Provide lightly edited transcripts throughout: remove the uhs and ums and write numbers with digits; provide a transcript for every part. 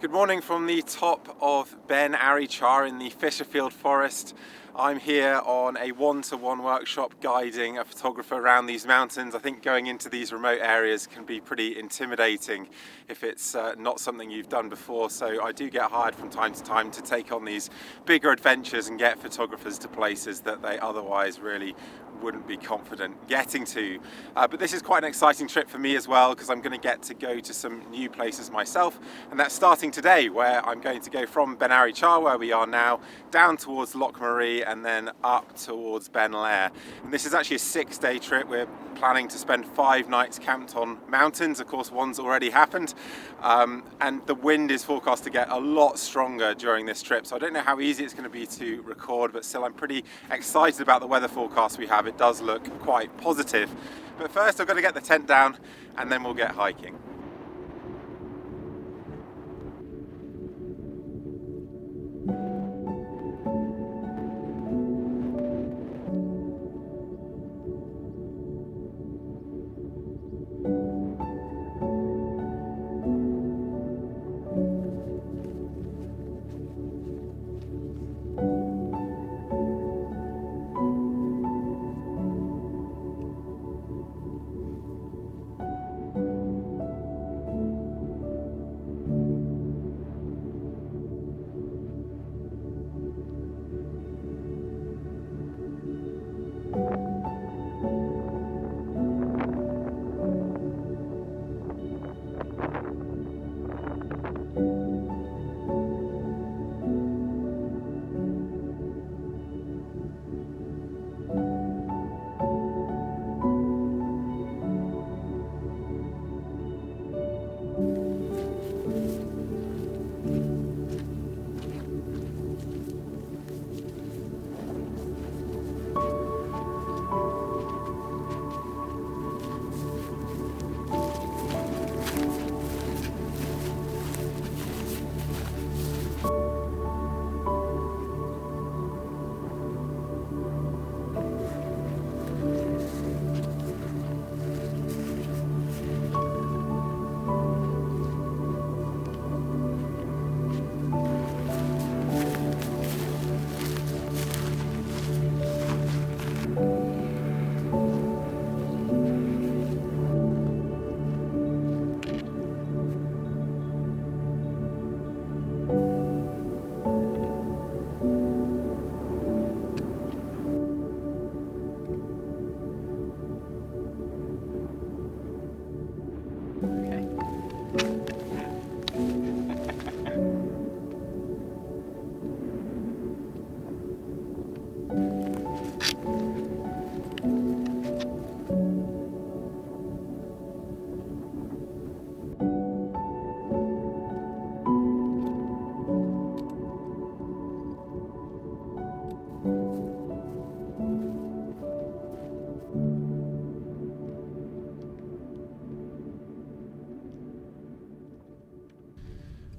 Good morning from the top of Beinn Lair in the Fisherfield Forest. I'm here on a one-to-one workshop guiding a photographer around these mountains. I think going into these remote areas can be pretty intimidating if it's not something you've done before, so I do get hired from time to time to take on these bigger adventures and get photographers to places that they otherwise really wouldn't be confident getting to. But this is quite an exciting trip for me as well, because I'm going to get to go to some new places myself, and that's starting today, where I'm going to go from Beinn Lair, where we are now, down towards Loch Maree and then up towards Beinn Lair. And this is actually a 6-day trip. We're planning to spend 5 nights camped on mountains. Of course, one's already happened, and the wind is forecast to get a lot stronger during this trip, so I don't know how easy it's going to be to record, but still I'm pretty excited about the weather forecast we have. It does look quite positive. But first I've got to get the tent down and then we'll get hiking.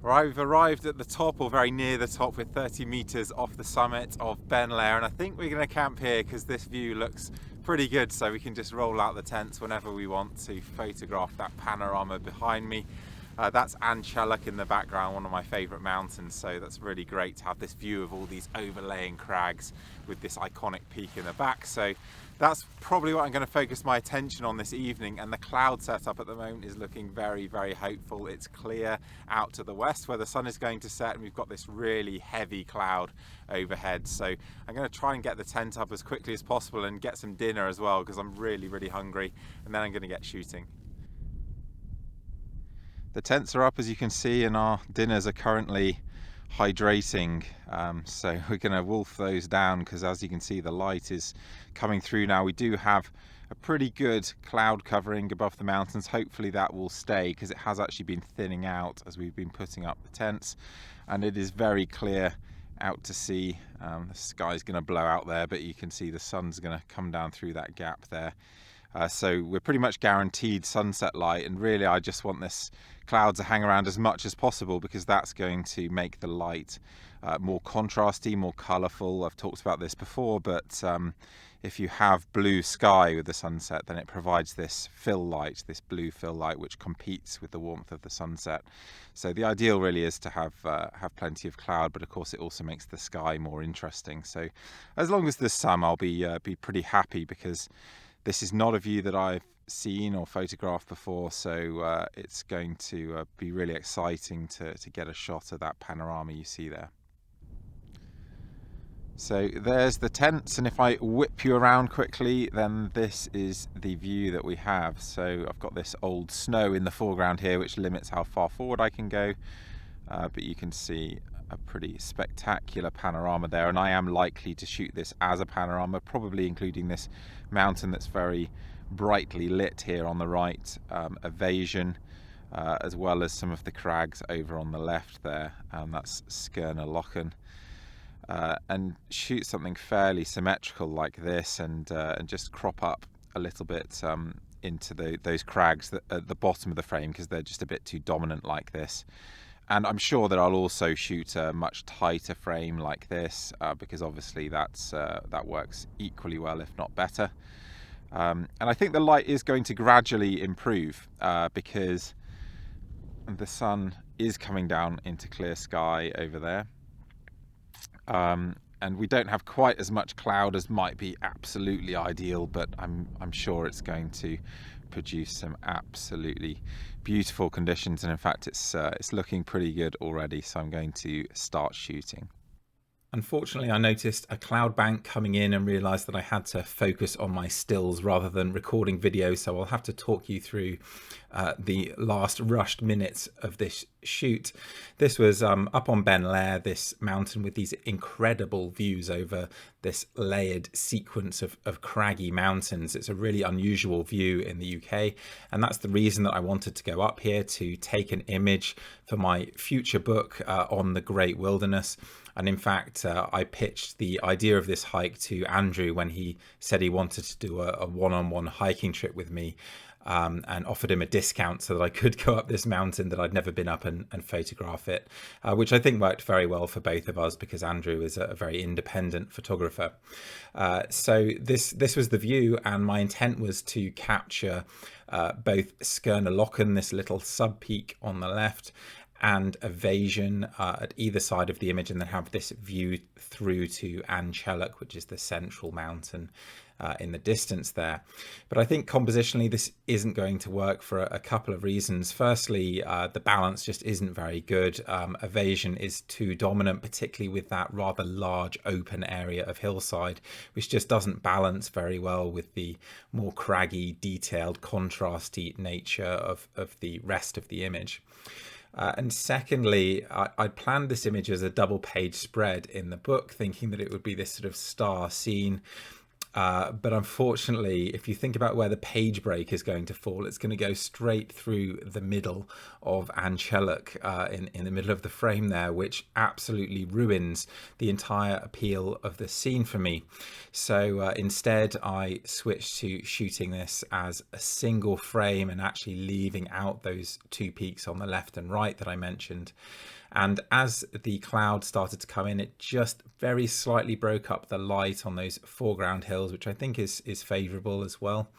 Right, we've arrived at the top, or very near the top. We're 30 metres off the summit of Beinn Lair, and I think we're going to camp here because this view looks pretty good, so we can just roll out the tents whenever we want to photograph that panorama behind me. That's Anchellach in the background, one of my favourite mountains, so that's really great to have this view of all these overlaying crags with this iconic peak in the back. So that's probably what I'm going to focus my attention on this evening, and the cloud setup at the moment is looking very, very hopeful. It's clear out to the west where the sun is going to set, and we've got this really heavy cloud overhead. So I'm going to try and get the tent up as quickly as possible and get some dinner as well, because I'm really, really hungry, and then I'm going to get shooting. The tents are up, as you can see, and our dinners are currently hydrating, so we're going to wolf those down because, as you can see, the light is coming through now. We do have a pretty good cloud covering above the mountains. Hopefully that will stay, because it has actually been thinning out as we've been putting up the tents, and it is very clear out to sea. The sky's going to blow out there, but you can see the sun's going to come down through that gap there. So we're pretty much guaranteed sunset light, and really I just want this clouds to hang around as much as possible, because that's going to make the light more contrasty, more colourful. I've talked about this before, but if you have blue sky with the sunset, then it provides this fill light, this blue fill light, which competes with the warmth of the sunset. So the ideal really is to have plenty of cloud, but of course it also makes the sky more interesting. So as long as there's some, I'll be pretty happy, because this is not a view that I've seen or photographed before, so it's going to be really exciting to get a shot of that panorama you see there. So there's the tents, and if I whip you around quickly, then this is the view that we have. So I've got this old snow in the foreground here, which limits how far forward I can go, but you can see a pretty spectacular panorama there, and I am likely to shoot this as a panorama, probably including this mountain that's very brightly lit here on the right, Evasion, as well as some of the crags over on the left there, and that's Skirna Lochen. And shoot something fairly symmetrical like this, and just crop up a little bit into those crags at the bottom of the frame, because they're just a bit too dominant like this. And I'm sure that I'll also shoot a much tighter frame like this, because obviously that works equally well, if not better. And I think the light is going to gradually improve, because the sun is coming down into clear sky over there. And we don't have quite as much cloud as might be absolutely ideal, but I'm sure it's going to produce some absolutely beautiful conditions, and in fact it's looking pretty good already, so I'm going to start shooting. Unfortunately, I noticed a cloud bank coming in and realised that I had to focus on my stills rather than recording video, so I'll have to talk you through the last rushed minutes of this shoot. This was up on Beinn Lair, this mountain with these incredible views over this layered sequence of craggy mountains. It's a really unusual view in the UK, and that's the reason that I wanted to go up here to take an image for my future book on the Great Wilderness. And in fact, I pitched the idea of this hike to Andrew when he said he wanted to do a one-on-one hiking trip with me, and offered him a discount so that I could go up this mountain that I'd never been up and photograph it, which I think worked very well for both of us, because Andrew is a very independent photographer. So this was the view, and my intent was to capture both Skirna Lochen, this little sub-peak on the left, and Evasion at either side of the image, and then have this view through to Anchellach, which is the central mountain in the distance there. But I think compositionally this isn't going to work for a couple of reasons. Firstly, the balance just isn't very good. Evasion is too dominant, particularly with that rather large open area of hillside, which just doesn't balance very well with the more craggy, detailed, contrasty nature of the rest of the image. And secondly, I'd planned this image as a double page spread in the book, thinking that it would be this sort of star scene. But unfortunately, if you think about where the page break is going to fall, it's going to go straight through the middle of Anchellach, in the middle of the frame there, which absolutely ruins the entire appeal of the scene for me. So instead, I switched to shooting this as a single frame and actually leaving out those two peaks on the left and right that I mentioned. And as the cloud started to come in, it just very slightly broke up the light on those foreground hills, which I think is favourable as well.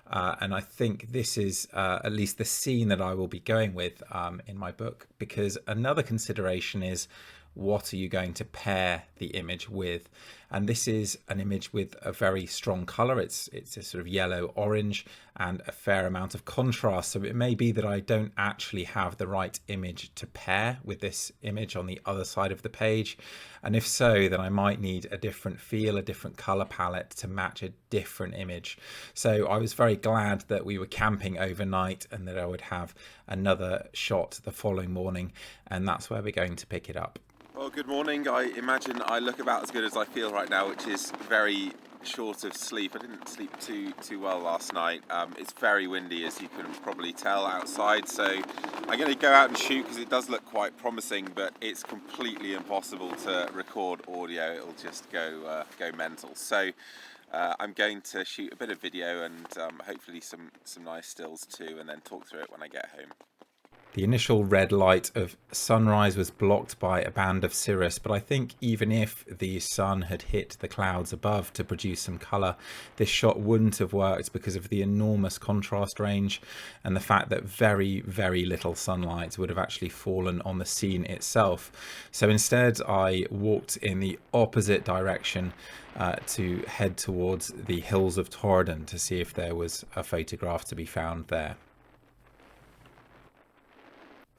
And I think this is at least the scene that I will be going with in my book, because another consideration is, what are you going to pair the image with? And this is an image with a very strong colour. It's a sort of yellow orange and a fair amount of contrast. So it may be that I don't actually have the right image to pair with this image on the other side of the page. And if so, then I might need a different feel, a different colour palette to match a different image. So I was very glad that we were camping overnight and that I would have another shot the following morning. And that's where we're going to pick it up. Well, good morning. I imagine I look about as good as I feel right now, which is very short of sleep. I didn't sleep too well last night. It's very windy, as you can probably tell outside, so I'm going to go out and shoot because it does look quite promising, but it's completely impossible to record audio. It'll just go mental. So I'm going to shoot a bit of video and hopefully some nice stills too, and then talk through it when I get home. The initial red light of sunrise was blocked by a band of cirrus, but I think even if the sun had hit the clouds above to produce some colour, this shot wouldn't have worked because of the enormous contrast range and the fact that very, very little sunlight would have actually fallen on the scene itself. So instead, I walked in the opposite direction to head towards the hills of Tordon to see if there was a photograph to be found there.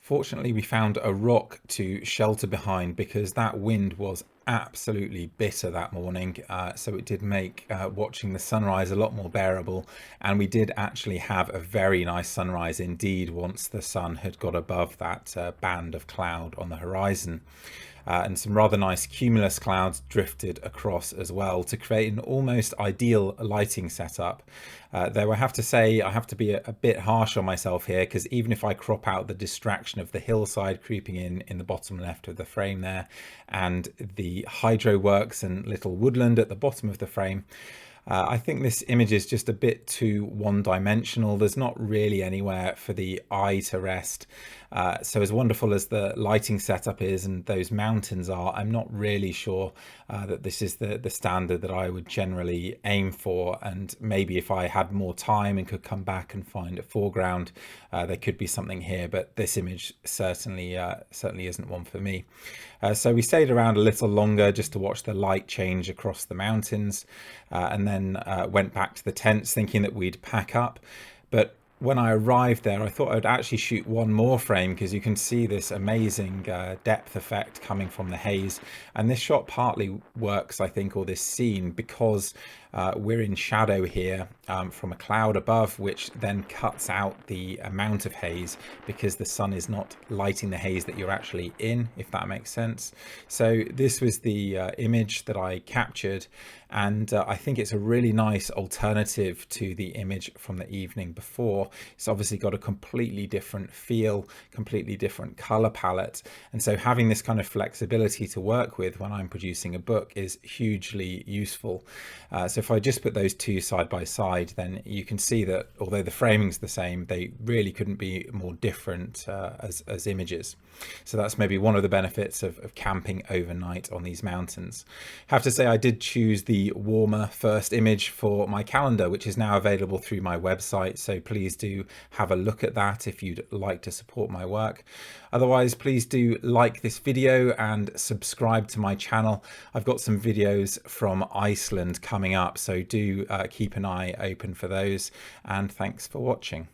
Fortunately, we found a rock to shelter behind because that wind was absolutely bitter that morning, so it did make watching the sunrise a lot more bearable, and we did actually have a very nice sunrise indeed once the sun had got above that band of cloud on the horizon. And some rather nice cumulus clouds drifted across as well to create an almost ideal lighting setup. Though I have to say I have to be a bit harsh on myself here, because even if I crop out the distraction of the hillside creeping in the bottom left of the frame there, and the hydro works and little woodland at the bottom of the frame, I think this image is just a bit too one-dimensional. There's not really anywhere for the eye to rest. So as wonderful as the lighting setup is and those mountains are, I'm not really sure that this is the standard that I would generally aim for. And maybe if I had more time and could come back and find a foreground, there could be something here. But this image certainly isn't one for me. So we stayed around a little longer just to watch the light change across the mountains, and then went back to the tents thinking that we'd pack up. But when I arrived there, I thought I'd actually shoot one more frame because you can see this amazing depth effect coming from the haze. And this shot partly works, I think, or this scene, because we're in shadow here from a cloud above, which then cuts out the amount of haze because the sun is not lighting the haze that you're actually in, if that makes sense. So this was the image that I captured, and I think it's a really nice alternative to the image from the evening before. It's obviously got a completely different feel, completely different color palette, and so having this kind of flexibility to work with when I'm producing a book is hugely useful. So if I just put those two side by side, then you can see that although the framing's the same, they really couldn't be more different as images. So that's maybe one of the benefits of camping overnight on these mountains. I have to say I did choose the warmer first image for my calendar, which is now available through my website. So please do have a look at that if you'd like to support my work. Otherwise, please do like this video and subscribe to my channel. I've got some videos from Iceland coming up, so do keep an eye open for those, and thanks for watching.